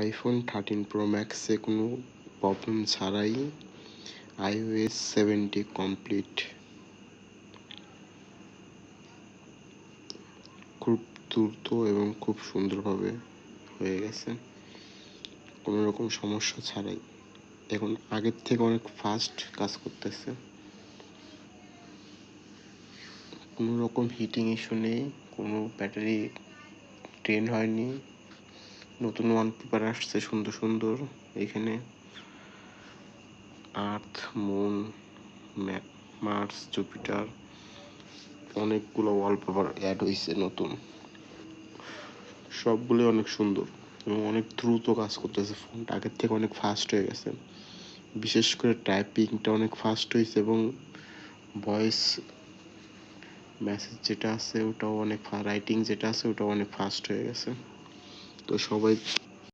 IPhone 13 pro ম্যাক্সে কোনো problem ছাড়াই iOS 70 complete. খুব দ্রুত এবং খুব সুন্দরভাবে হয়ে গেছে, কোনো রকম সমস্যা ছাড়াই। এখন আগের থেকে অনেক ফাস্ট কাজ করতেছে, কোনো রকম হিটিং ইস্যু নেই, কোনো ব্যাটারি ড্রেন হয়নি। নতুন ওয়ালপেপার আসছে সুন্দর সুন্দর, এখানে আর্থ, মুন, মার্স, জুপিটার অনেকগুলো ওয়ালপেপার অ্যাড হয়েছে নতুন, সবগুলোই অনেক সুন্দর এবং অনেক দ্রুত কাজ করতেছে। ফোনটা আগের থেকে অনেক ফাস্ট হয়ে গেছে, বিশেষ করে টাইপিংটা অনেক ফাস্ট হয়েছে এবং ভয়েস মেসেজ যেটা আছে ওটাও অনেক, রাইটিং যেটা আছে ওটাও অনেক ফাস্ট হয়ে গেছে। তো সবাই